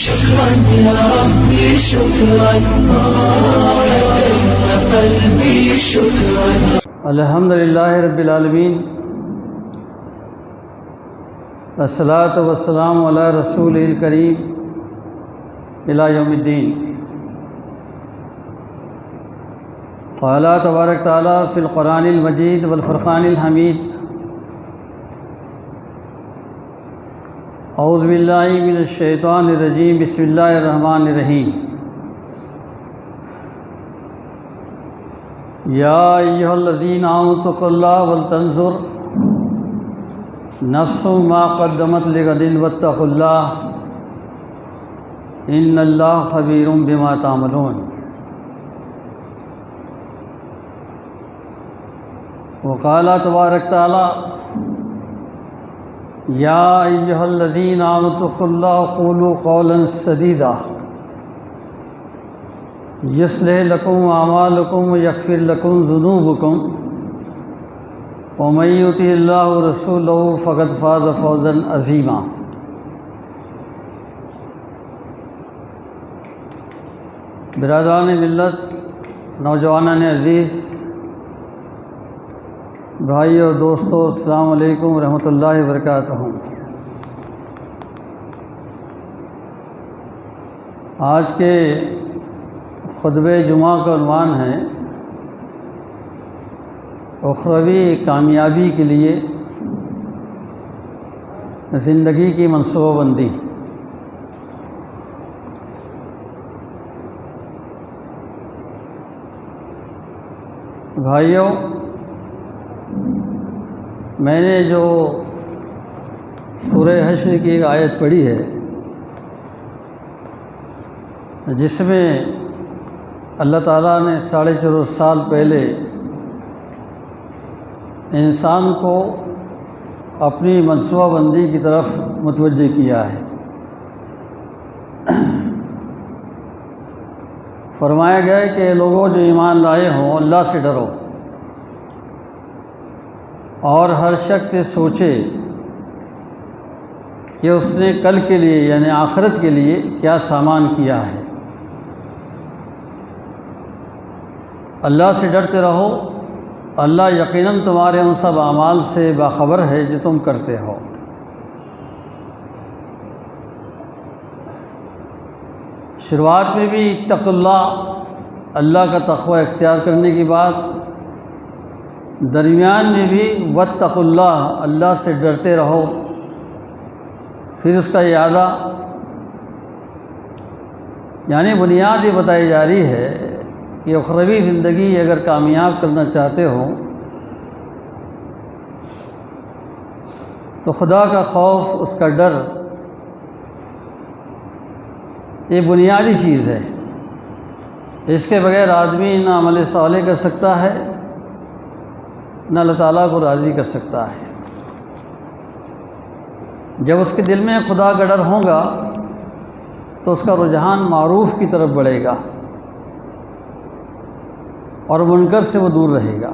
شكرا يا ربي شكرا لديك قلبي شكرا. الحمد للہ رب العالمین، الصلاۃ والسلام علی رسول الکریم الی یوم الدین. قال تبارک تعالیٰ فی القرآن المجید والفرقان الحمید. اعوذ باللہ من الشیطان الرجیم، بسم اللہ الرحمن الرحیم. یا ایھا الذین آمنوا اتقوا اللہ ولتنظر نفس ما قدمت لغد واتقوا اللہ ان اللہ خبیر بما تعملون. وقال تبارک تعالیٰ یا ایھا الذین آمنوا اتقوا اللہ وقولوا قولا سدیدا یصلح لکم اعمالکم ویغفر لکم ذنوبکم ومن یطع اللہ ورسولہ فقد فاز فوزا عظیما. برادران ملت، نوجوانان عزیز، بھائی اور دوستو، السلام علیکم ورحمۃ اللہ وبرکاتہ. آج کے خطبہ جمعہ کا عنوان ہے اخروی کامیابی کے لیے زندگی کی منصوبہ بندی. بھائیوں، میں نے جو سورہ حشر کی ایک آیت پڑھی ہے جس میں اللہ تعالیٰ نے 4.5 سال پہلے انسان کو اپنی منصوبہ بندی کی طرف متوجہ کیا ہے. فرمایا گیا ہے کہ لوگوں جو ایمان لائے ہوں، اللہ سے ڈرو اور ہر شخص سے سوچے کہ اس نے کل کے لیے یعنی آخرت کے لیے کیا سامان کیا ہے. اللہ سے ڈرتے رہو، اللہ یقیناً تمہارے ان سب اعمال سے باخبر ہے جو تم کرتے ہو. شروعات میں بھی اتقوا اللہ، اللہ کا تقوی اختیار کرنے کی بات، درمیان میں بھی واتقوا اللہ، اللہ سے ڈرتے رہو، پھر اس کا اعادہ، یعنی بنیاد یہ بتائی جا رہی ہے کہ اخروی زندگی اگر کامیاب کرنا چاہتے ہو تو خدا کا خوف، اس کا ڈر، یہ بنیادی چیز ہے. اس کے بغیر آدمی نہ عمل صالح کر سکتا ہے نہ اللہ تعالیٰ کو راضی کر سکتا ہے. جب اس کے دل میں خدا کا ڈر ہوگا تو اس کا رجحان معروف کی طرف بڑھے گا اور منکر سے وہ دور رہے گا،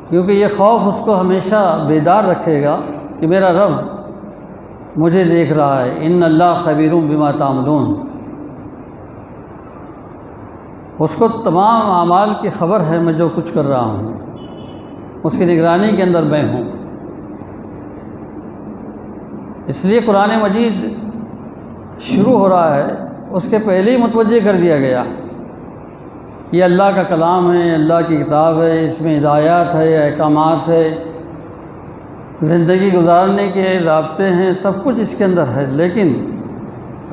کیونکہ یہ خوف اس کو ہمیشہ بیدار رکھے گا کہ میرا رب مجھے دیکھ رہا ہے. ان اللہ خبیر بما تعملون. اس کو تمام اعمال کی خبر ہے، میں جو کچھ کر رہا ہوں اس کی نگرانی کے اندر میں ہوں. اس لیے قرآن مجید شروع ہو رہا ہے، اس کے پہلے ہی متوجہ کر دیا گیا. یہ اللہ کا کلام ہے، اللہ کی کتاب ہے، اس میں ہدایات ہے، احکامات ہے، زندگی گزارنے کے ضابطے ہیں، سب کچھ اس کے اندر ہے. لیکن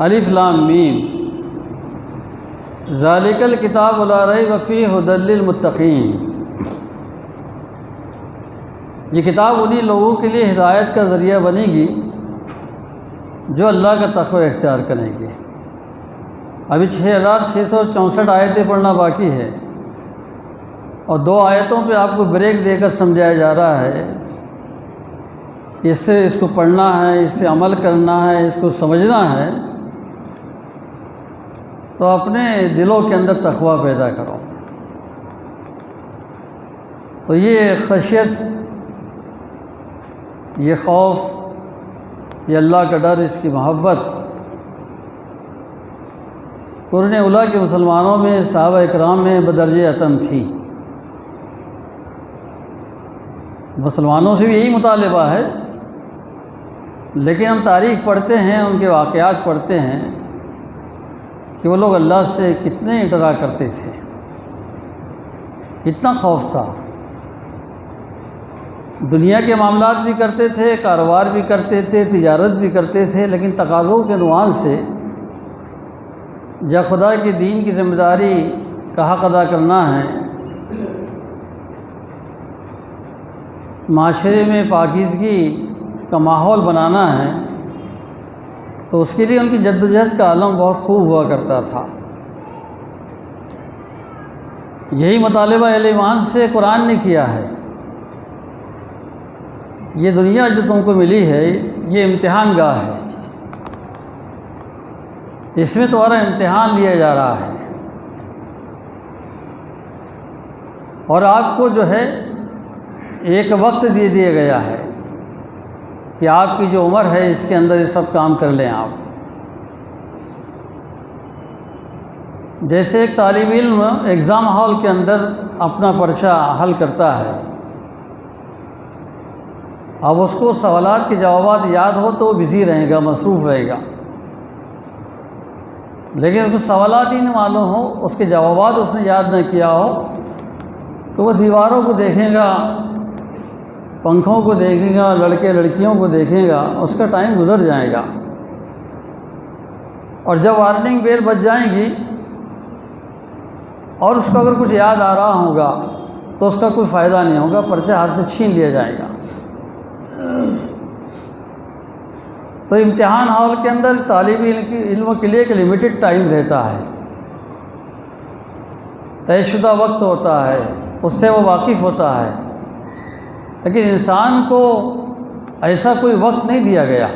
الف لام میم ذالک الکتاب لا ریب فیہ ھدی للمتقین. یہ کتاب انہی لوگوں کے لیے ہدایت کا ذریعہ بنے گی جو اللہ کا تقوی اختیار کریں گے. ابھی 6664 آیتیں پڑھنا باقی ہے اور 2 آیتوں پہ آپ کو بریک دے کر سمجھایا جا رہا ہے کہ اس کو پڑھنا ہے، اس پہ عمل کرنا ہے، اس کو سمجھنا ہے. تو اپنے دلوں کے اندر تقوی پیدا کرو. تو یہ خشیت، یہ خوف یہ اللہ کا ڈر، اس کی محبت قرون اولیٰ کے مسلمانوں میں، صحابہ اکرام میں بدرجہ عتم تھی۔ مسلمانوں سے بھی یہی مطالبہ ہے، لیکن ہم تاریخ پڑھتے ہیں، ان کے واقعات پڑھتے ہیں کہ وہ لوگ اللہ سے کتنے ڈرا کرتے تھے، کتنا خوف تھا۔ دنیا کے معاملات بھی کرتے تھے، کاروبار بھی کرتے تھے، تجارت بھی کرتے تھے، لیکن تقاضوں کے عنوان سے جب خدا کے دین کی ذمہ داری کا حق ادا کرنا ہے، معاشرے میں پاکیزگی کا ماحول بنانا ہے، تو اس کے لیے ان کی جدوجہد کا عالم بہت خوب ہوا کرتا تھا۔ یہی مطالبہ اہل ایمان سے قرآن نے کیا ہے۔ یہ دنیا جو تم کو ملی ہے یہ امتحان گاہ ہے، اس میں تمہارا امتحان لیا جا رہا ہے، اور آپ کو جو ہے ایک وقت دے دیا گیا ہے کہ آپ کی جو عمر ہے اس کے اندر یہ سب کام کر لیں آپ۔ جیسے ایک طالب علم ایگزام ہال کے اندر اپنا پرچہ حل کرتا ہے، اب اس کو سوالات کے جوابات یاد ہو تو وہ بزی رہے گا، مصروف رہے گا، لیکن اس کو سوالات ہی نہ معلوم ہو، اس کے جوابات اس نے یاد نہ کیا ہو، تو وہ دیواروں کو دیکھے گا، پنکھوں کو دیکھے گا، لڑکے لڑکیوں کو دیکھے گا، اس کا ٹائم گزر جائے گا، اور جب وارننگ بیل بج جائیں گی اور اس کو اگر کچھ یاد آ رہا ہوگا تو اس کا کوئی فائدہ نہیں ہوگا، پرچہ ہاتھ سے چھین لیا جائے گا۔ تو امتحان ہال کے اندر طالب علم کے لیے ایک لمیٹڈ ٹائم رہتا ہے، طے شدہ وقت ہوتا ہے، اس سے وہ واقف ہوتا ہے، لیکن انسان کو ایسا کوئی وقت نہیں دیا گیا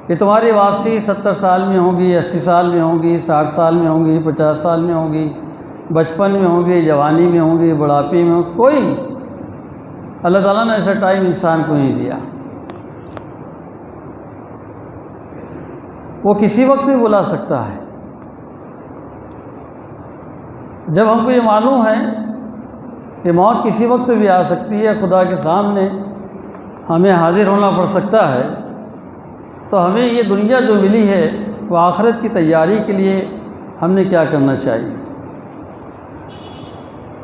کہ تمہاری واپسی 70 سال میں ہوگی، 80 سال میں ہوگی، 60 سال میں ہوگی، 50 سال میں ہوگی، بچپن میں ہوگی، جوانی میں ہوگی، بڑھاپے میں ہوگی، کوئی اللہ تعالیٰ نے ایسا ٹائم انسان کو نہیں دیا۔ وہ کسی وقت بھی بلا سکتا ہے۔ جب ہم کو یہ معلوم ہے کہ موت کسی وقت بھی آ سکتی ہے، خدا کے سامنے ہمیں حاضر ہونا پڑ سکتا ہے، تو ہمیں یہ دنیا جو ملی ہے وہ آخرت کی تیاری کے لیے ہم نے کیا کرنا چاہیے۔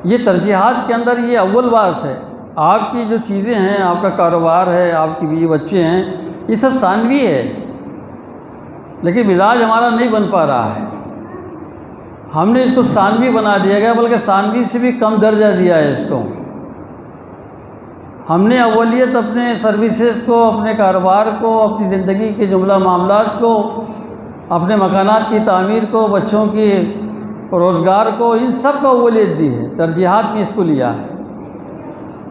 یہ ترجیحات کے اندر یہ اول بات ہے۔ آپ کی جو چیزیں ہیں، آپ کا کاروبار ہے، آپ کی بیوی بچے ہیں، یہ سب ثانوی ہے، لیکن مزاج ہمارا نہیں بن پا رہا ہے۔ ہم نے اس کو ثانوی بنا دیا گیا، بلکہ ثانوی سے بھی کم درجہ دیا ہے اس کو۔ ہم نے اولیت اپنے سروسز کو، اپنے کاروبار کو، اپنی زندگی کے جملہ معاملات کو، اپنے مکانات کی تعمیر کو، بچوں کی روزگار کو، ان سب کو اولیت دی ہے، ترجیحات میں اس کو لیا ہے۔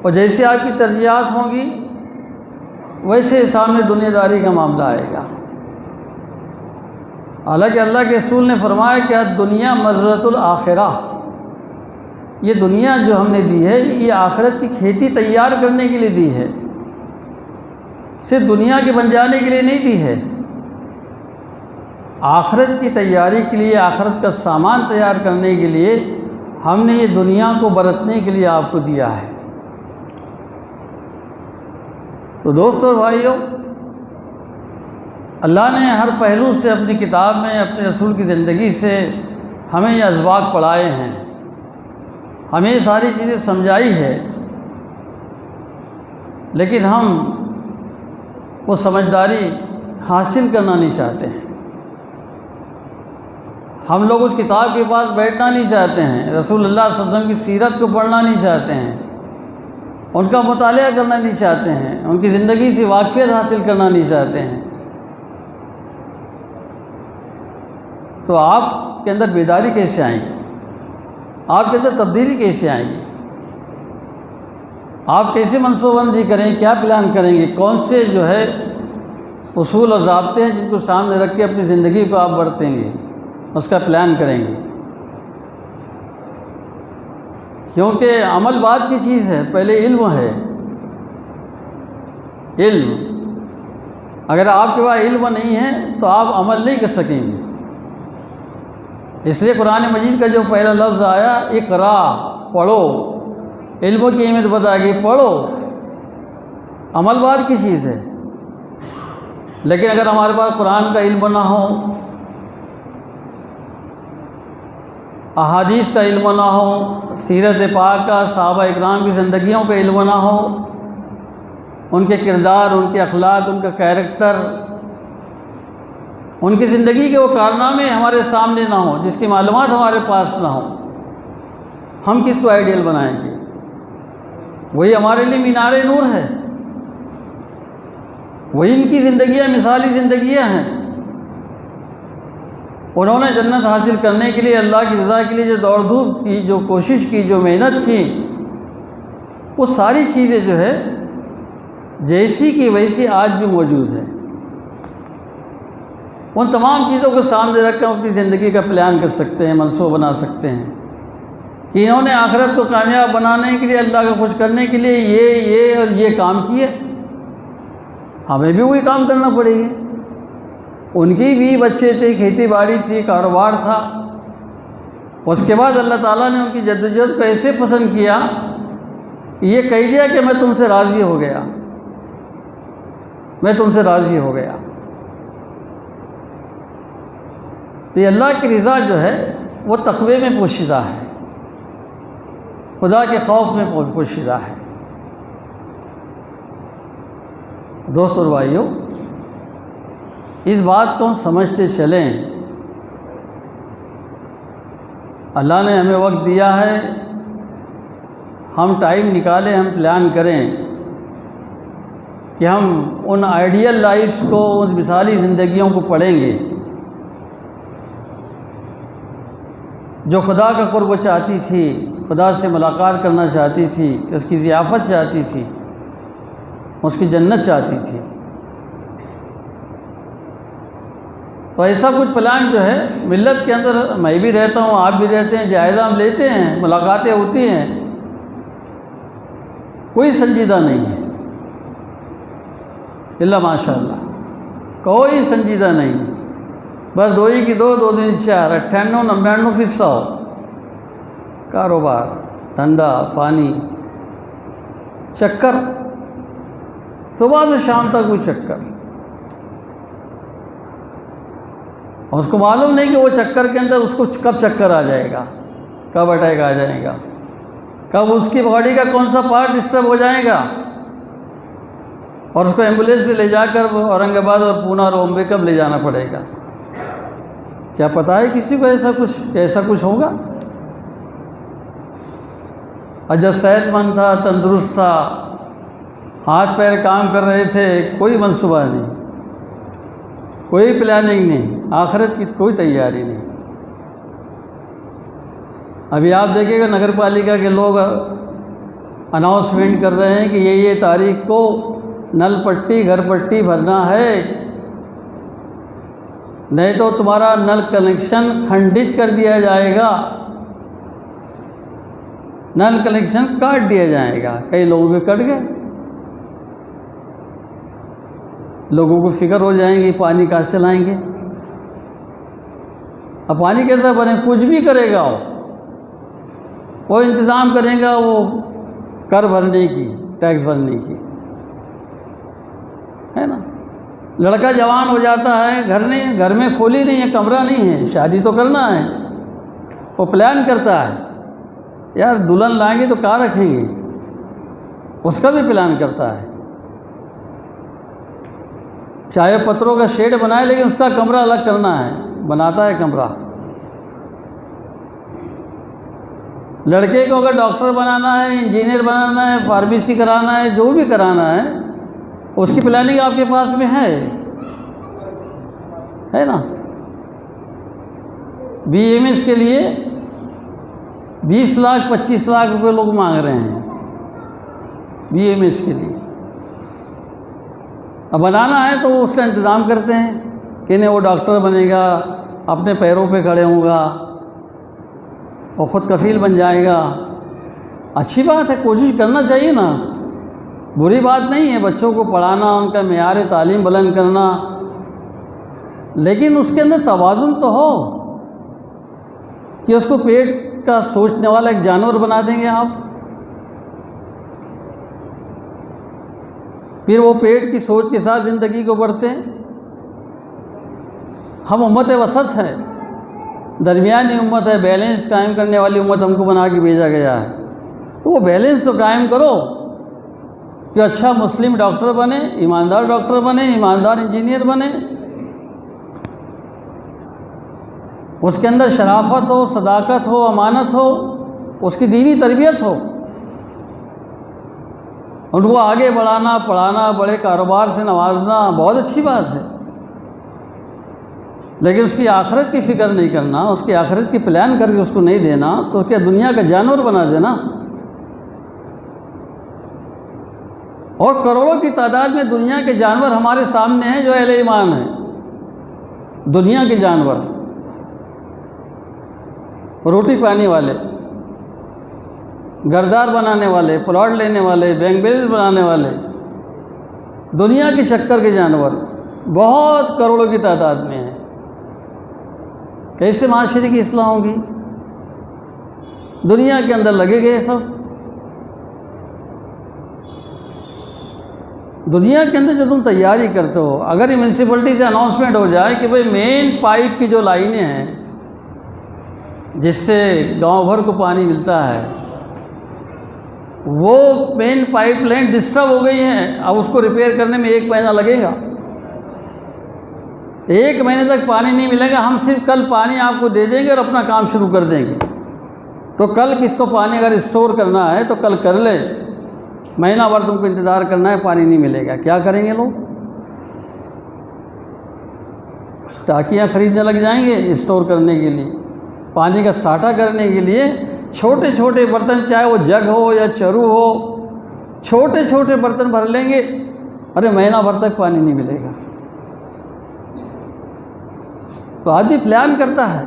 اور جیسے آپ کی ترجیحات ہوں گی ویسے سامنے دنیا داری کا معاملہ آئے گا۔ حالانکہ اللہ کے رسول نے فرمایا کہ دنیا مزرعۃ الآخرہ، یہ دنیا جو ہم نے دی ہے یہ آخرت کی کھیتی تیار کرنے کے لیے دی ہے، صرف دنیا کے بن جانے کے لیے نہیں دی ہے، آخرت کی تیاری کے لیے، آخرت کا سامان تیار کرنے کے لیے ہم نے یہ دنیا کو برتنے کے لیے آپ کو دیا ہے۔ تو دوستو اور بھائیو، اللہ نے ہر پہلو سے اپنی کتاب میں، اپنے رسول کی زندگی سے ہمیں یہ اسباق پڑھائے ہیں، ہمیں یہ ساری چیزیں سمجھائی ہے، لیکن ہم وہ سمجھداری حاصل کرنا نہیں چاہتے ہیں۔ ہم لوگ اس کتاب کے پاس بیٹھنا نہیں چاہتے ہیں، رسول اللہ صلی اللہ علیہ وسلم کی سیرت کو پڑھنا نہیں چاہتے ہیں، ان کا مطالعہ کرنا نہیں چاہتے ہیں، ان کی زندگی سے واقفیت حاصل کرنا نہیں چاہتے ہیں۔ تو آپ کے اندر بیداری کیسے آئے گی؟ آپ کے اندر تبدیلی کیسے آئے گی؟ آپ کیسے منصوبہ بندی کریں گے؟ کیا پلان کریں گے؟ کون سے جو ہے اصول اور ضابطے ہیں جن کو سامنے رکھ کے اپنی زندگی کو آپ بڑھتیں گے، اس کا پلان کریں گے؟ کیونکہ عمل بعد کی چیز ہے، پہلے علم ہے، علم اگر آپ کے پاس علم نہیں ہے تو آپ عمل نہیں کر سکیں گے۔ اس لیے قرآن مجید کا جو پہلا لفظ آیا اقرا، پڑھو، علم کی اہمیت بتا گئی، پڑھو۔ عمل بعد کی چیز ہے، لیکن اگر ہمارے پاس قرآن کا علم نہ ہو، احادیث کا علم نہ ہو، سیرت پاک کا، صحابہ اکرام کی زندگیوں کا علم نہ ہو، ان کے کردار، ان کے اخلاق، ان کا کیریکٹر، ان کی زندگی کے وہ کارنامے ہمارے سامنے نہ ہوں، جس کی معلومات ہمارے پاس نہ ہوں، ہم کس کو آئیڈیل بنائیں گے؟ وہی ہمارے لیے مینار نور ہے، وہی ان کی زندگیاں مثالی زندگیاں ہیں۔ انہوں نے جنت حاصل کرنے کے لیے، اللہ کی رضا کے لیے جو دوڑ دھوپ کی، جو کوشش کی، جو محنت کی، وہ ساری چیزیں جو ہے جیسی کی ویسی آج بھی موجود ہے۔ ان تمام چیزوں کو سامنے رکھ کر اپنی زندگی کا پلان کر سکتے ہیں، منصوبہ بنا سکتے ہیں کہ انہوں نے آخرت کو کامیاب بنانے کے لیے، اللہ کو خوش کرنے کے لیے یہ اور یہ کام کیے، ہمیں بھی وہی کام کرنا پڑے گا۔ ان کی بھی بچے تھے، کھیتی باڑی تھی، کاروبار تھا، اس کے بعد اللہ تعالیٰ نے ان کی جدوجہد کو ایسے پسند کیا کہ یہ کہہ دیا کہ میں تم سے راضی ہو گیا، میں تم سے راضی ہو گیا۔ تو یہ اللہ کی رضا جو ہے وہ تقوی میں پوشیدہ ہے، خدا کے خوف میں پوشیدہ ہے۔ دوست اور بھائیوں، اس بات کو ہم سمجھتے چلیں، اللہ نے ہمیں وقت دیا ہے، ہم ٹائم نکالیں، ہم پلان کریں کہ ہم ان آئیڈیل لائفز کو، ان مثالی زندگیوں کو پڑھیں گے جو خدا کا قرب چاہتی تھی، خدا سے ملاقات کرنا چاہتی تھی، اس کی ضیافت چاہتی تھی، اس کی جنت چاہتی تھی۔ تو ایسا کچھ پلان جو ہے ملت کے اندر، میں بھی رہتا ہوں، آپ بھی رہتے ہیں، جائزہ ہم لیتے ہیں، ملاقاتیں ہوتی ہیں، کوئی سنجیدہ نہیں ہے اللہ ماشاء اللہ، کوئی سنجیدہ نہیں، بس 2 کی 2 2 دن 4 98 99% کاروبار، دھندا پانی، چکر، صبح سے شام تک وہ چکر، اور اس کو معلوم نہیں کہ وہ چکر کے اندر اس کو کب چکر آ جائے گا، کب اٹیک آ جائے گا، کب اس کی باڈی کا کون سا پارٹ ڈسٹرب ہو جائے گا، اور اس کو ایمبولینس پہ لے جا کر اورنگ آباد اور پونا اور بامبے کب لے جانا پڑے گا؟ کیا پتہ ہے کسی کو ایسا کچھ ہوگا؟ اور جب صحت مند تھا، تندرست تھا، ہاتھ پیر کام کر رہے تھے، کوئی منصوبہ نہیں، کوئی پلاننگ نہیں، آخرت کی کوئی تیاری نہیں۔ ابھی آپ دیکھیں گا نگر پالیکا کے لوگ اناؤنسمنٹ کر رہے ہیں کہ یہ تاریخ کو نل پٹی، گھر پٹی بھرنا ہے، نہیں تو تمہارا نل کنیکشن کھنڈت کر دیا جائے گا، نل کنیکشن کاٹ دیا جائے گا۔ کئی لوگوں کے کٹ گئے، لوگوں کو فکر ہو جائیں گی پانی کہاں سے لائیں گے، اب پانی کیسا بنے؟ کچھ بھی کرے گا وہ انتظام کرے گا، وہ کر بھرنے کی، ٹیکس بھرنے کی، ہے نا۔ لڑکا جوان ہو جاتا ہے، گھر میں کھولی نہیں ہے، کمرہ نہیں ہے، شادی تو کرنا ہے، وہ پلان کرتا ہے یار دلہن لائیں گے تو کہاں رکھیں گے، اس کا بھی پلان کرتا ہے، چاہے پتھروں کا شیڈ بنائے لیکن اس کا کمرہ الگ کرنا ہے، بناتا ہے کمرہ۔ لڑکے کو اگر ڈاکٹر بنانا ہے، انجینئر بنانا ہے، فارمیسی کرانا ہے، جو بھی کرانا ہے، اس کی پلاننگ آپ کے پاس میں ہے نا۔ بی ایم ایس کے لیے 20 لاکھ 25 لاکھ روپے لوگ مانگ رہے ہیں بی ایم ایس کے لیے، اب بنانا ہے تو وہ اس کا انتظام کرتے ہیں کہ نہیں وہ ڈاکٹر بنے گا، اپنے پیروں پہ کھڑے ہوگا، وہ خود کفیل بن جائے گا۔ اچھی بات ہے، کوشش کرنا چاہیے نا، بری بات نہیں ہے بچوں کو پڑھانا، ان کا معیار تعلیم بلند کرنا، لیکن اس کے اندر توازن تو ہو کہ اس کو پیٹ کا سوچنے والا ایک جانور بنا دیں گے آپ، پھر وہ پیٹ کی سوچ کے ساتھ زندگی کو بڑھتے ہیں۔ ہم امت وسط ہے، درمیانی امت ہے، بیلنس قائم کرنے والی امت ہم کو بنا کے بھیجا گیا ہے، تو وہ بیلنس تو قائم کرو کہ اچھا مسلم ڈاکٹر بنے، ایماندار ڈاکٹر بنے، ایماندار انجینئر بنے، اس کے اندر شرافت ہو، صداقت ہو، امانت ہو، اس کی دینی تربیت ہو، ان کو آگے بڑھانا، پڑھانا، بڑے کاروبار سے نوازنا بہت اچھی بات ہے، لیکن اس کی آخرت کی فکر نہیں کرنا، اس کی آخرت کی پلان کر کے اس کو نہیں دینا تو کیا دنیا کا جانور بنا دینا؟ اور کروڑوں کی تعداد میں دنیا کے جانور ہمارے سامنے ہیں جو اہل ایمان ہیں، دنیا کے جانور، روٹی پانی والے، گھردار بنانے والے، پلاٹ لینے والے، بینک بیلنس بنانے والے، دنیا کے چکر کے جانور بہت کروڑوں کی تعداد میں ہیں۔ کیسے معاشرے کی اصلاح ہوگی؟ دنیا کے اندر لگے گئے سب، دنیا کے اندر جب تم تیاری کرتے ہو، اگر یہ میونسپلٹی سے اناؤنسمنٹ ہو جائے کہ بھئی مین پائپ کی جو لائنیں ہیں جس سے گاؤں بھر کو پانی ملتا ہے، وہ مین پائپ لائن ڈسٹرب ہو گئی ہیں، اب اس کو ریپیئر کرنے میں 1 مہینہ لگے گا، 1 مہینے تک پانی نہیں ملے گا، ہم صرف کل پانی آپ کو دے دیں گے اور اپنا کام شروع کر دیں گے، تو کل کس کو پانی اگر اسٹور کرنا ہے تو کل کر لے، مہینہ بھر تم کو انتظار کرنا ہے، پانی نہیں ملے گا، کیا کریں گے لوگ؟ ٹانکیاں خریدنے لگ جائیں گے اسٹور کرنے کے لیے، پانی کا ساٹھا کرنے کے لیے چھوٹے چھوٹے برتن، چاہے وہ جگ ہو یا چرو ہو، چھوٹے چھوٹے برتن بھر لیں گے، ارے مہینہ بھر تک پانی نہیں ملے گا۔ تو آدمی پلان کرتا ہے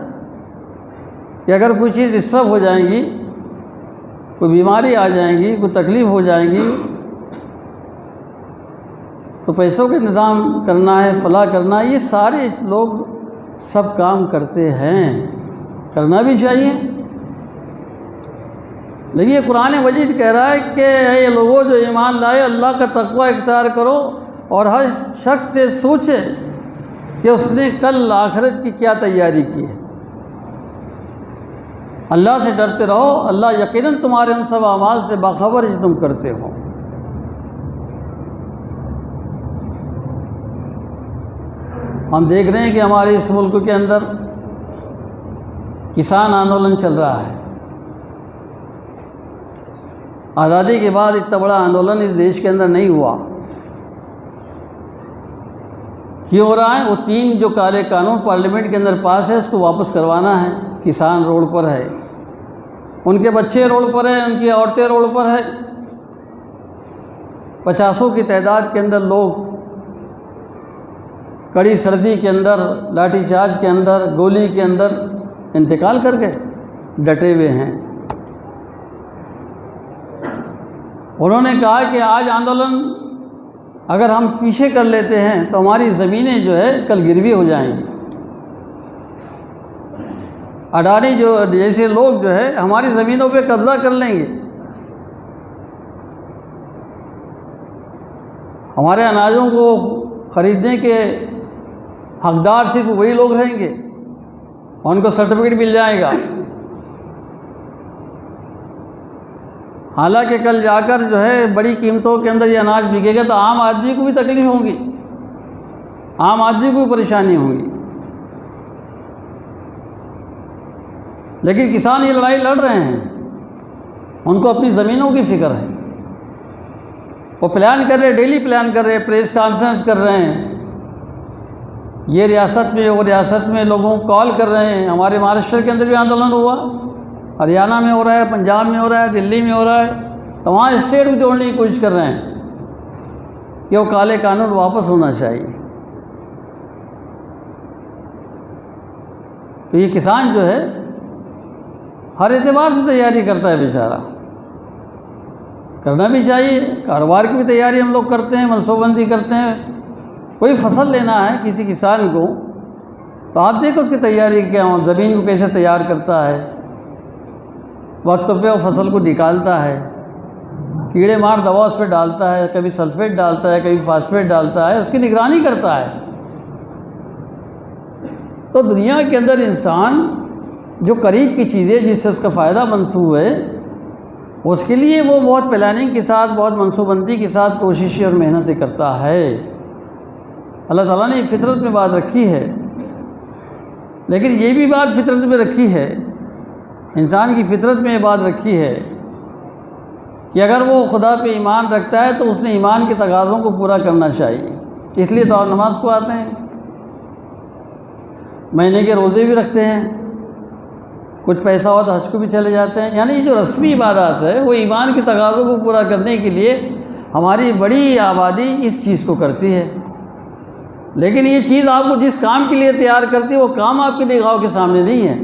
کہ اگر کوئی چیز ڈسٹرب ہو جائیں گی، کوئی بیماری آ جائیں گی، کوئی تکلیف ہو جائیں گی، تو پیسوں کے انتظام کرنا ہے، فلاح کرنا ہے، یہ سارے لوگ سب کام کرتے ہیں، کرنا بھی چاہیے، لیکن یہ قرآن مجید کہہ رہا ہے کہ اے لوگوں جو ایمان لائے، اللہ کا تقوی اختیار کرو اور ہر شخص سے سوچے کہ اس نے کل آخرت کی کیا تیاری کی ہے، اللہ سے ڈرتے رہو، اللہ یقیناً تمہارے ان سب اعمال سے باخبر ہے جو تم کرتے ہو۔ ہم دیکھ رہے ہیں کہ ہمارے اس ملک کے اندر کسان آندولن چل رہا ہے، آزادی کے بعد اتنا بڑا آندولن اس دیش کے اندر نہیں ہوا، کیوں ہو رہا ہے؟ وہ 3 جو کالے قانون پارلیمنٹ کے اندر پاس ہے اس کو واپس کروانا ہے، کسان روڈ پر ہے، ان کے بچے روڈ پر ہیں، ان کی عورتیں روڈ پر ہیں، 50 کی تعداد کے اندر لوگ کڑی سردی کے اندر، لاٹھی چارج کے اندر، گولی کے اندر انتقال کر گئے، ڈٹے ہوئے ہیں۔ انہوں نے کہا کہ آج آندولن اگر ہم پیچھے کر لیتے ہیں تو ہماری زمینیں جو ہے کل گروی ہو جائیں گی، اڈانی جو جیسے لوگ جو ہے ہماری زمینوں پہ قبضہ کر لیں گے، ہمارے اناجوں کو خریدنے کے حقدار صرف وہی لوگ رہیں گے، ان کو سرٹیفکیٹ مل جائے گا، حالانکہ کل جا کر جو ہے بڑی قیمتوں کے اندر یہ اناج بکے گا تو عام آدمی کو بھی تکلیف ہوگی، عام آدمی کو بھی پریشانی ہوگی، لیکن کسان یہ لڑائی لڑ رہے ہیں، ان کو اپنی زمینوں کی فکر ہے، وہ پلان کر رہے، ڈیلی پلان کر رہے، پریس کانفرنس کر رہے ہیں، یہ ریاست میں وہ ریاست میں لوگوں کو کال کر رہے ہیں۔ ہمارے مہاراشٹر کے اندر بھی آندولن ہوا، ہریانہ میں ہو رہا ہے، پنجاب میں ہو رہا ہے، دلی میں ہو رہا ہے، تمام اسٹیٹ بھی توڑنے کی کوشش کر رہے ہیں کہ وہ کالے قانون واپس ہونا چاہیے۔ تو یہ کسان جو ہے ہر اعتبار سے تیاری کرتا ہے بیچارہ، کرنا بھی چاہیے. کاروبار کی بھی تیاری ہم لوگ کرتے ہیں، منصوبہ بندی کرتے ہیں. کوئی فصل لینا ہے کسی کسان کو تو آپ دیکھو اس کی تیاری کیا ہو، زمین کو کیسے تیار کرتا ہے، وقت پہ وہ فصل کو نکالتا ہے، کیڑے مار دوا اس پہ ڈالتا ہے، کبھی سلفیٹ ڈالتا ہے، کبھی فاسفیٹ ڈالتا ہے، اس کی نگرانی کرتا ہے. تو دنیا کے اندر انسان جو قریب کی چیزیں جس سے اس کا فائدہ منصوب ہے، اس کے لیے وہ بہت پلاننگ کے ساتھ، بہت منصوبہ بندی کے ساتھ کوششیں اور محنتیں کرتا ہے. اللہ تعالیٰ نے فطرت میں بات رکھی ہے، لیکن یہ بھی بات فطرت میں رکھی ہے، انسان کی فطرت میں یہ بات رکھی ہے کہ اگر وہ خدا پہ ایمان رکھتا ہے تو اس نے ایمان کے تقاضوں کو پورا کرنا چاہیے. اس لیے تو آپ نماز کو آتے ہیں، مہینے کے روزے بھی رکھتے ہیں، کچھ پیسہ ہو تو حج کو بھی چلے جاتے ہیں. یعنی یہ جو رسمی عبادات ہے وہ ایمان کے تقاضوں کو پورا کرنے کے لیے ہماری بڑی آبادی اس چیز کو کرتی ہے. لیکن یہ چیز آپ کو جس کام کے لیے تیار کرتی ہے وہ کام آپ کی نگاہوں کے سامنے نہیں ہے.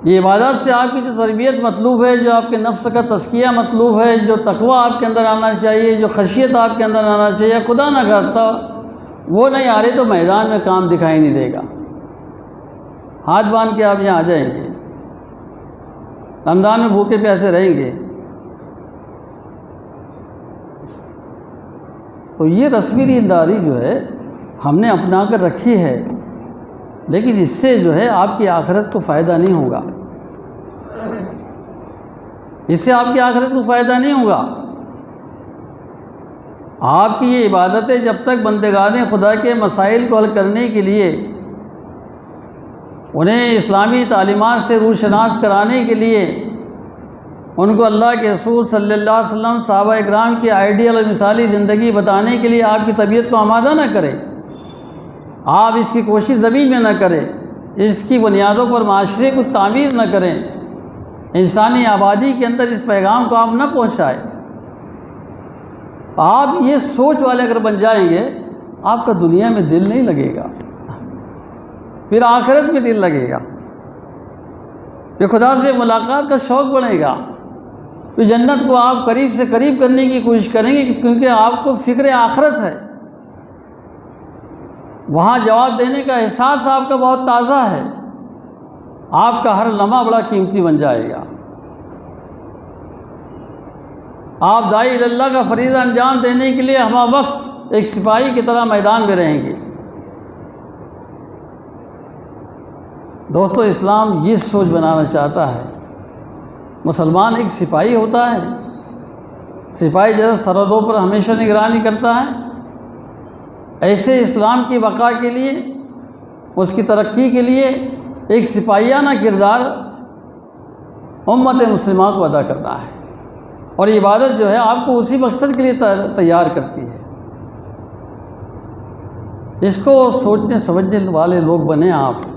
یہ عبادات سے آپ کی جو تربیت مطلوب ہے، جو آپ کے نفس کا تزکیہ مطلوب ہے، جو تقوی آپ کے اندر آنا چاہیے، جو خشیت آپ کے اندر آنا چاہیے، خدا نہ خواستہ وہ نہیں آ رہے تو میدان میں کام دکھائی نہیں دے گا. ہاتھ باندھ کے آپ یہاں آ جائیں گے، رمضان میں بھوکے پیاسے رہیں گے. تو یہ رسمی دینداری جو ہے ہم نے اپنا کر رکھی ہے، لیکن اس سے جو ہے آپ کی آخرت کو فائدہ نہیں ہوگا. اس سے آپ کی آخرت کو فائدہ نہیں ہوگا. آپ کی یہ عبادتیں جب تک بندگان خدا کے مسائل کو حل کرنے کے لیے، انہیں اسلامی تعلیمات سے روشناس کرانے کے لیے، ان کو اللہ کے رسول صلی اللہ علیہ وسلم، صحابہ اکرام کی آئیڈیل اور مثالی زندگی بتانے کے لیے آپ کی طبیعت کو آمادہ نہ کریں، آپ اس کی کوشش زمین میں نہ کریں، اس کی بنیادوں پر معاشرے کو تعمیر نہ کریں، انسانی آبادی کے اندر اس پیغام کو آپ نہ پہنچائیں، آپ یہ سوچ والے اگر بن جائیں گے، آپ کا دنیا میں دل نہیں لگے گا، پھر آخرت میں دل لگے گا، پھر خدا سے ملاقات کا شوق بڑھے گا، پھر جنت کو آپ قریب سے قریب کرنے کی کوشش کریں گے، کیونکہ آپ کو فکر آخرت ہے. وہاں جواب دینے کا احساس آپ کا بہت تازہ ہے، آپ کا ہر لمحہ بڑا قیمتی بن جائے گا. آپ داعی اللہ کا فریضہ انجام دینے کے لیے ہمہ وقت ایک سپاہی کی طرح میدان میں رہیں گے. دوستو، اسلام یہ سوچ بنانا چاہتا ہے. مسلمان ایک سپاہی ہوتا ہے، سپاہی جیسے سرحدوں پر ہمیشہ نگرانی کرتا ہے، ایسے اسلام کی بقا کے لیے، اس کی ترقی کے لیے ایک سپاہیانہ کردار امت مسلمہ کو ادا کرنا ہے. اور یہ عبادت جو ہے آپ کو اسی مقصد کے لیے تیار کرتی ہے. اس کو سوچنے سمجھنے والے لوگ بنیں آپ،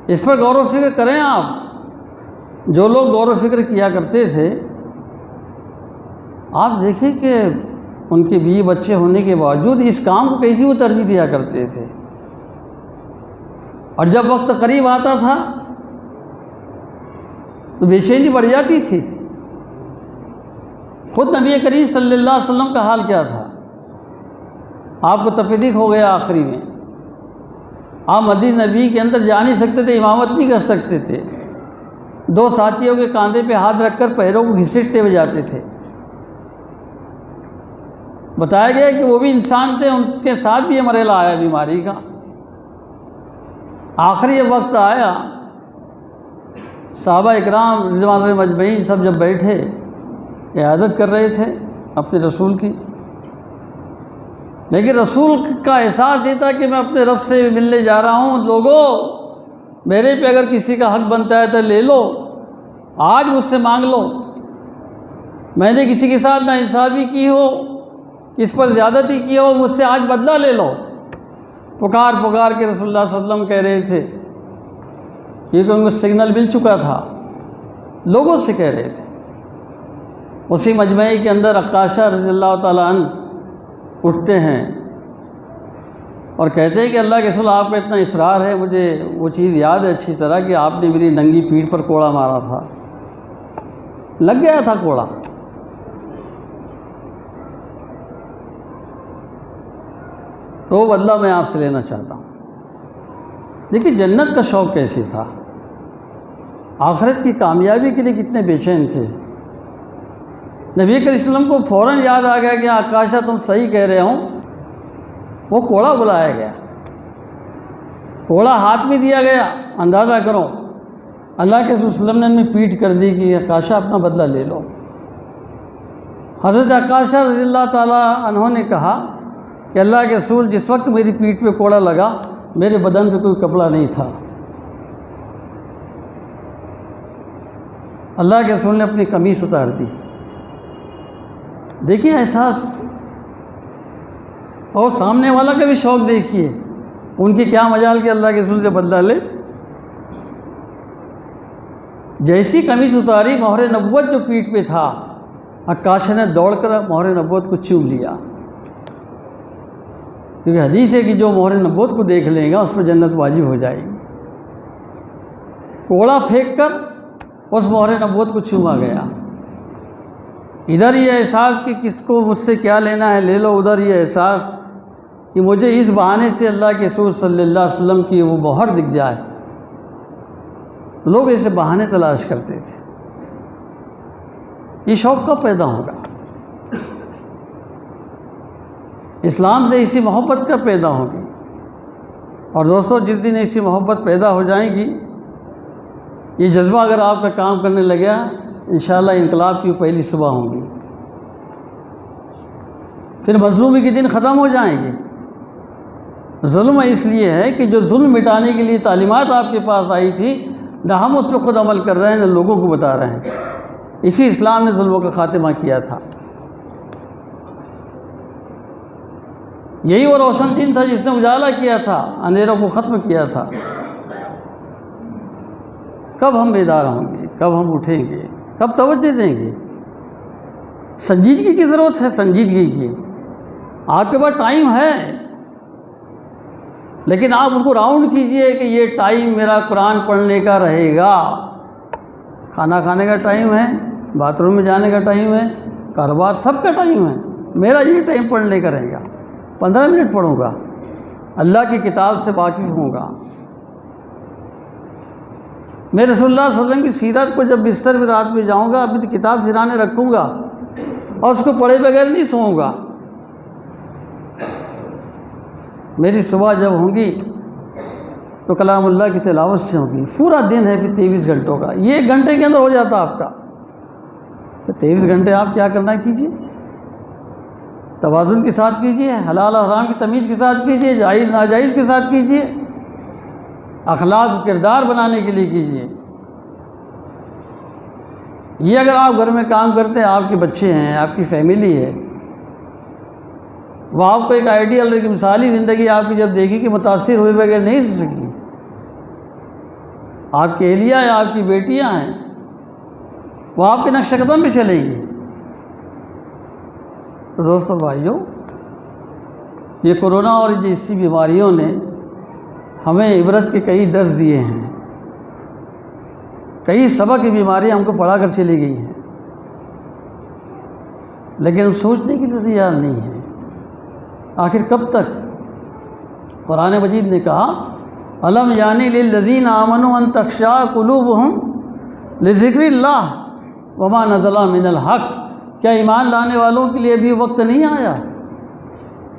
اس پر غور و فکر کریں آپ. جو لوگ غور و فکر کیا کرتے تھے، آپ دیکھیں کہ ان کے بیوی بچے ہونے کے باوجود اس کام کو کیسی وہ ترجیح دیا کرتے تھے، اور جب وقت قریب آتا تھا تو بے چینی بڑھ جاتی تھی. خود نبی کریم صلی اللہ علیہ وسلم کا حال کیا تھا؟ آپ کو تفریق ہو گیا آخری میں، آپ مدینہ نبی کے اندر جا نہیں سکتے تھے، امامت نہیں کر سکتے تھے. 2 ساتھیوں کے کاندھے پہ ہاتھ رکھ کر پیروں کو گھسیٹتے ہوئے جاتے تھے. بتایا گیا کہ وہ بھی انسان تھے، ان کے ساتھ بھی یہ مرحلہ آیا بیماری کا. آخری یہ وقت آیا، صحابہ اکرام رضوان اللہ مجمعین سب جب بیٹھے عیادت کر رہے تھے اپنے رسول کی، لیکن رسول کا احساس یہ تھا کہ میں اپنے رب سے ملنے جا رہا ہوں. لوگوں، میرے پہ اگر کسی کا حق بنتا ہے تو لے لو، آج مجھ سے مانگ لو. میں نے کسی کے ساتھ ناانصافی کی ہو، کس پر زیادتی کی ہو، مجھ سے آج بدلہ لے لو. پکار پکار کے رسول اللہ صلی اللہ علیہ وسلم کہہ رہے تھے، کیونکہ ان کو سگنل مل چکا تھا، لوگوں سے کہہ رہے تھے. اسی مجمعے کے اندر عکاشہ رضی اللہ تعالیٰ عنہ اٹھتے ہیں اور کہتے ہیں کہ اللہ کے رسول، آپ کا اتنا اصرار ہے، مجھے وہ چیز یاد ہے اچھی طرح کہ آپ نے میری ننگی پیٹھ پر کوڑا مارا تھا. لگ گیا تھا کوڑا. تو بدلہ میں آپ سے لینا چاہتا ہوں. دیکھیے جنت کا شوق کیسے تھا، آخرت کی کامیابی کے لیے کتنے بے چین تھے. نبی کریم صلی اللہ علیہ وسلم کو فوراً یاد آ گیا کہ آکاشا تم صحیح کہہ رہے ہو. وہ کوڑا بلایا گیا، کوڑا ہاتھ میں دیا گیا. اندازہ کرو اللہ کے رسول صلی اللہ علیہ وسلم نے پیٹ کر دی کہ آکاشا اپنا بدلہ لے لو. حضرت آکاشا رضی اللہ تعالیٰ عنہ نے کہا کہ اللہ کے رسول جس وقت میری پیٹھ پہ کوڑا لگا میرے بدن پہ کوئی کپڑا نہیں تھا. اللہ کے رسول نے اپنی قمیص اتار دی. دیکھیے احساس، اور سامنے والا کا بھی شوق دیکھیے، ان کی کیا مجال کہ اللہ کے رسول سے بدلہ لے. جیسی قمیص اتاری مہر نبوت جو پیٹھ پہ تھا، عکاشہ نے دوڑ کر مہر نبوت کو چوم لیا، کیونکہ حدیث ہے کہ جو مہر نبوت کو دیکھ لے گا اس پر جنت واجب ہو جائے گی. کوڑا پھینک کر اس مہر نبوت کو چوما گیا. ادھر یہ احساس کہ کس کو مجھ سے کیا لینا ہے لے لو، ادھر یہ احساس کہ مجھے اس بہانے سے اللہ کے رسول صلی اللہ علیہ وسلم کی وہ مہر دکھ جائے. لوگ ایسے بہانے تلاش کرتے تھے. یہ شوق کب پیدا ہوگا؟ اسلام سے اسی محبت کب پیدا ہوگی؟ اور دوستو جس دن ایسی محبت پیدا ہو جائے گی، یہ جذبہ اگر آپ کا کام کرنے لگا، انشاءاللہ انقلاب کی پہلی صبح ہوں گی. پھر مظلومی کے دن ختم ہو جائیں گے. ظلم اس لیے ہے کہ جو ظلم مٹانے کے لیے تعلیمات آپ کے پاس آئی تھی، نہ ہم اس پہ خود عمل کر رہے ہیں نہ لوگوں کو بتا رہے ہیں. اسی اسلام نے ظلموں کا خاتمہ کیا تھا. یہی وہ روشن دن تھا جس نے اجالا کیا تھا، اندھیروں کو ختم کیا تھا. کب ہم بیدار ہوں گے؟ کب ہم اٹھیں گے؟ کب توجہ دیں گے؟ سنجیدگی کی ضرورت ہے، سنجیدگی کی. آپ کے پاس ٹائم ہے، لیکن آپ اس کو راؤنڈ کیجئے کہ یہ ٹائم میرا قرآن پڑھنے کا رہے گا. کھانا کھانے کا ٹائم ہے، باتھ روم میں جانے کا ٹائم ہے، کاروبار سب کا ٹائم ہے. میرا یہ ٹائم پڑھنے کا رہے گا. 15 منٹ پڑھوں گا، اللہ کی کتاب سے واقف ہوں گا. میں رسول اللہ صلی اللہ علیہ وسلم کی سیرت کو جب بستر میں رات میں جاؤں گا ابھی تو کتاب سرانے رکھوں گا اور اس کو پڑھے بغیر نہیں سوؤں گا. میری صبح جب ہوں گی تو کلام اللہ کی تلاوت سے ہوگی. پورا دن ہے پھر 23 گھنٹوں کا، یہ 1 گھنٹے کے اندر ہو جاتا آپ کا. تو 23 گھنٹے آپ کیا کرنا کیجیے، توازن کے ساتھ کیجیے، حلال اور حرام کی تمیز کے ساتھ کیجیے، جائز ناجائز کے ساتھ کیجیے، اخلاق و کردار بنانے کے لیے کیجیے. یہ اگر آپ گھر میں کام کرتے ہیں، آپ کے بچے ہیں، آپ کی فیملی ہے، وہ آپ کو ایک آئیڈیل ایک مثالی زندگی آپ کی جب دیکھی کہ متاثر ہوئے بغیر نہیں رہ سکی. آپ کی اہلیہ ہیں، آپ کی بیٹیاں ہیں، وہ آپ کے نقش قدم پہ چلیں گی. تو دوستو بھائیوں، یہ کورونا اور جیسی بیماریوں نے ہمیں عبرت کے کئی درس دیے ہیں، کئی سبق کی بیماریاں ہم کو پڑھا کر چلی گئی ہیں، لیکن سوچنے کی تو تیار نہیں ہے. آخر کب تک؟ قرآن مجید نے کہا الم یعنی للذین آمنوا ان تخشع قلوبہم لذکر اللہ وما نزل من الحق. کیا ایمان لانے والوں کے لیے بھی وقت نہیں آیا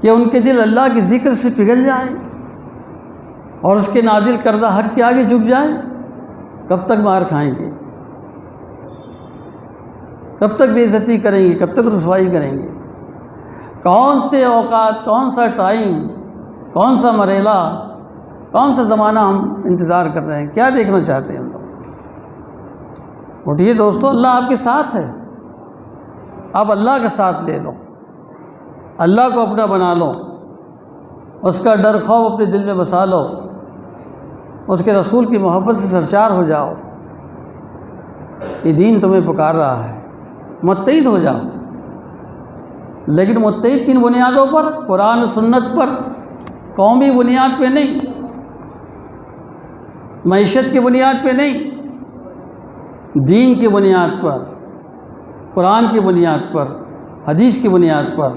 کہ ان کے دل اللہ کے ذکر سے پگھل جائے اور اس کے نازل کردہ حق کے آگے جھک جائیں؟ کب تک مار کھائیں گے؟ کب تک بے عزتی کریں گے؟ کب تک رسوائی کریں گے؟ کون سے اوقات، کون سا ٹائم، کون سا مریلا، کون سا زمانہ ہم انتظار کر رہے ہیں؟ کیا دیکھنا چاہتے ہیں ہم لوگ؟ اٹھیے دوستو، اللہ آپ کے ساتھ ہے. آپ اللہ کا ساتھ لے لو، اللہ کو اپنا بنا لو، اس کا ڈر خوف اپنے دل میں بسا لو، اس کے رسول کی محبت سے سرشار ہو جاؤ. یہ دین تمہیں پکار رہا ہے، متحد ہو جاؤ. لیکن متحد کن بنیادوں پر؟ قرآن و سنت پر، قومی بنیاد پہ نہیں، معیشت کی بنیاد پہ نہیں، دین کی بنیاد پر. قرآن کی بنیاد پر، حدیث کی بنیاد پر،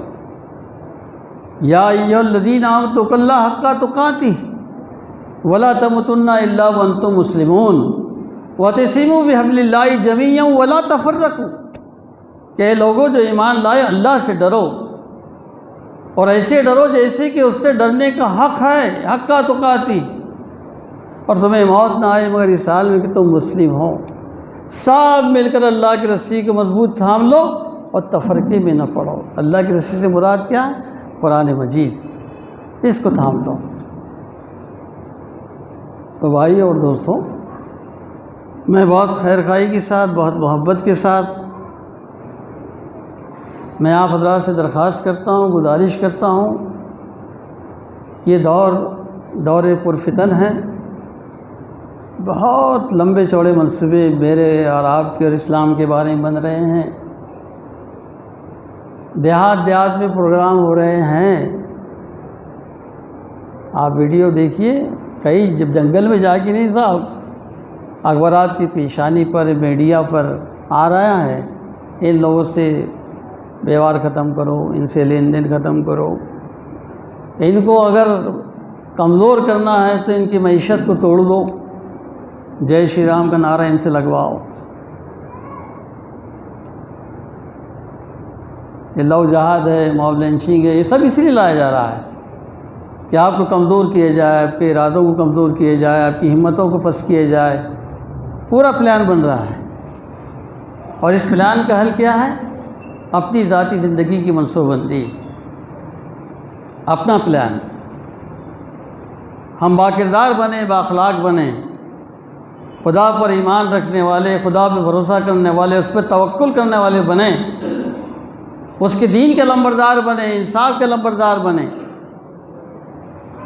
یا ایھا الذین آمنوا اتقوا اللہ حق تقاتہ ولا تموتن الا وانتم مسلمون واعتصموا بحبل اللہ جمیعا ولا تفرقوا، کہ لوگوں جو ایمان لائے اللہ سے ڈرو اور ایسے ڈرو جیسے کہ اس سے ڈرنے کا حق ہے، حق تقاتی، اور تمہیں موت نہ آئے مگر اس حال میں کہ تم مسلم ہو۔ سب مل کر اللہ کی رسی کو مضبوط تھام لو اور تفرقے میں نہ پڑو۔ اللہ کی رسی سے مراد کیا ہے؟ قرآن مجید، اس کو تھام لو۔ تو بھائی اور دوستوں، میں بہت خیر خواہی کے ساتھ، بہت محبت کے ساتھ میں آپ حضرات سے درخواست کرتا ہوں، گزارش کرتا ہوں، یہ دور پرفتن ہے، بہت لمبے چوڑے منصوبے میرے اور آپ کے اور اسلام کے بارے میں بن رہے ہیں، دیہات میں پروگرام ہو رہے ہیں۔ آپ ویڈیو دیکھیے، کئی جب جنگل میں جا کے نہیں صاحب، اخبارات کی پیشانی پر، میڈیا پر آ رہا ہے، ان لوگوں سے بیوار ختم کرو، ان سے لین دین ختم کرو، ان کو اگر کمزور کرنا ہے تو ان کی معیشت کو توڑ دو، جے شری رام کا نعرہ ان سے لگواؤ۔ یہ لو جہاد ہے، موب لنچنگ ہے، یہ سب اس لیے لایا جا رہا ہے کہ آپ کو کمزور کیا جائے، آپ کے ارادوں کو کمزور کیا جائے، آپ کی ہمتوں کو پست کیا جائے۔ پورا پلان بن رہا ہے، اور اس پلان کا حل کیا ہے؟ اپنی ذاتی زندگی کی منصوبہ بندی، اپنا پلان۔ ہم باکردار بنیں، بااخلاق بنیں، خدا پر ایمان رکھنے والے، خدا پہ بھروسہ کرنے والے، اس پہ توکل کرنے والے بنیں، اس کے دین کے لمبردار بنیں، انصاف کے لمبردار بنیں۔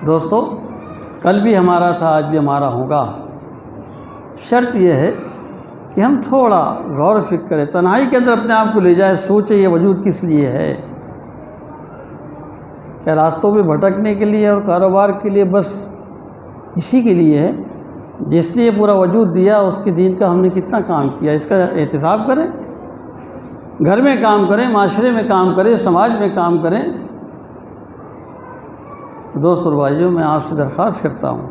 دوستو، کل بھی ہمارا تھا، آج بھی ہمارا ہوگا۔ شرط یہ ہے کہ ہم تھوڑا غور و فکر کریں، تنہائی کے اندر اپنے آپ کو لے جائے، سوچیں یہ وجود کس لیے ہے؟ کیا راستوں پہ بھٹکنے کے لیے اور کاروبار کے لیے؟ بس اسی کے لیے ہے جس نے یہ پورا وجود دیا، اس کے دین کا ہم نے کتنا کام کیا، اس کا احتساب کریں۔ گھر میں کام کریں، معاشرے میں کام کریں، سماج میں کام کریں۔ دوست اور بھائیوں، میں آپ سے درخواست کرتا ہوں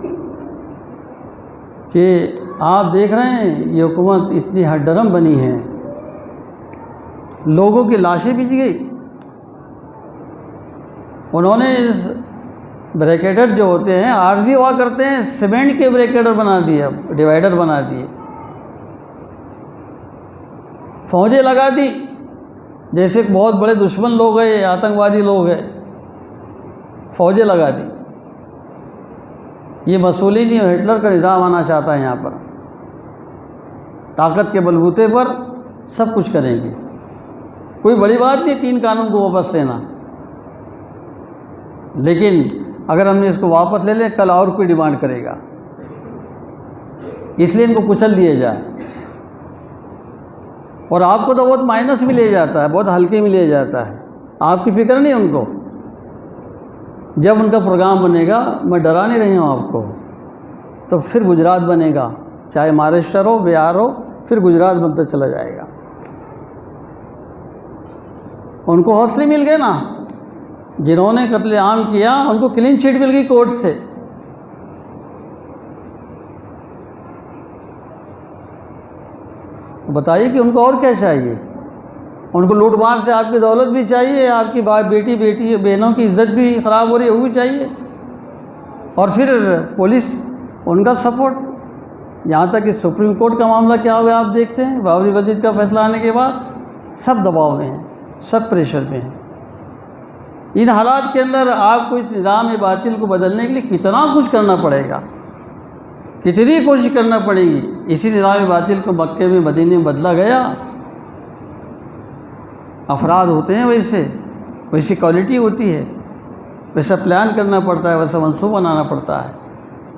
کہ آپ دیکھ رہے ہیں یہ حکومت اتنی ہر ڈرم بنی ہے، لوگوں کی لاشیں بچ گئی۔ انہوں نے بریکیٹر جو ہوتے ہیں، عارضی ہوا کرتے ہیں، سیمنٹ کے بریکیٹر بنا دیے، ڈیوائیڈر بنا دیے، فوجیں لگا دی، جیسے بہت بڑے دشمن لوگ ہیں، آتنکوادی لوگ ہیں، فوجیں لگا دی۔ یہ مسولینی اور ہٹلر کا نظام آنا چاہتا ہے یہاں پر، طاقت کے بلبوتے پر سب کچھ کریں گے۔ کوئی بڑی بات نہیں 3 قانون کو واپس لینا، لیکن اگر ہم نے اس کو واپس لے لیں، کل اور کوئی ڈیمانڈ کرے گا، اس لیے ان کو کچل دیا جائے۔ اور آپ کو تو بہت مائنس میں لے جاتا ہے، بہت ہلکے میں لے جاتا ہے، آپ کی فکر نہیں ان کو۔ جب ان کا پروگرام بنے گا، میں ڈرا نہیں رہی ہوں آپ کو، تو پھر گجرات بنے گا، چاہے مہاراشٹر ہو، بہار ہو، پھر گجرات بنتا چلا جائے گا۔ ان کو حوصلے مل گئے نا، جنہوں نے قتل عام کیا ان کو کلین چٹ مل گئی کورٹ سے۔ بتائیے کہ ان کو اور کیا چاہیے؟ ان کو لوٹ مار سے آپ کی دولت بھی چاہیے، آپ کی بیٹی بہنوں کی عزت بھی خراب ہو رہی ہے وہ بھی چاہیے، اور پھر پولیس ان کا سپورٹ۔ یہاں تک کہ سپریم کورٹ کا معاملہ کیا ہوا آپ دیکھتے ہیں، بابری مسجد کا فیصلہ آنے کے بعد سب دباؤ میں ہیں، سب پریشر میں ہیں۔ ان حالات کے اندر آپ کو اس نظام باطل کو بدلنے کے لیے کتنا کچھ کرنا پڑے گا، کتنی کوشش کرنا پڑے گی۔ اسی نظام باطل کو مکے میں، مدینے میں بدلا گیا۔ افراد ہوتے ہیں ویسی کوالٹی ہوتی ہے، ویسا پلان کرنا پڑتا ہے، ویسا منصوبہ بنانا پڑتا ہے۔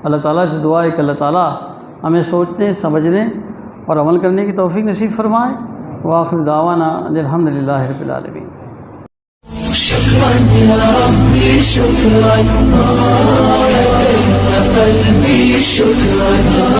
اللہ تعالیٰ سے دعا ہے کہ اللہ تعالیٰ ہمیں سوچنے، سمجھنے اور عمل کرنے کی توفیق نصیب فرمائے۔ وآخر دعوانا الحمدللہ رب العالمین۔ شكرا يا ربي شكرا، لديك قلبي شكرا۔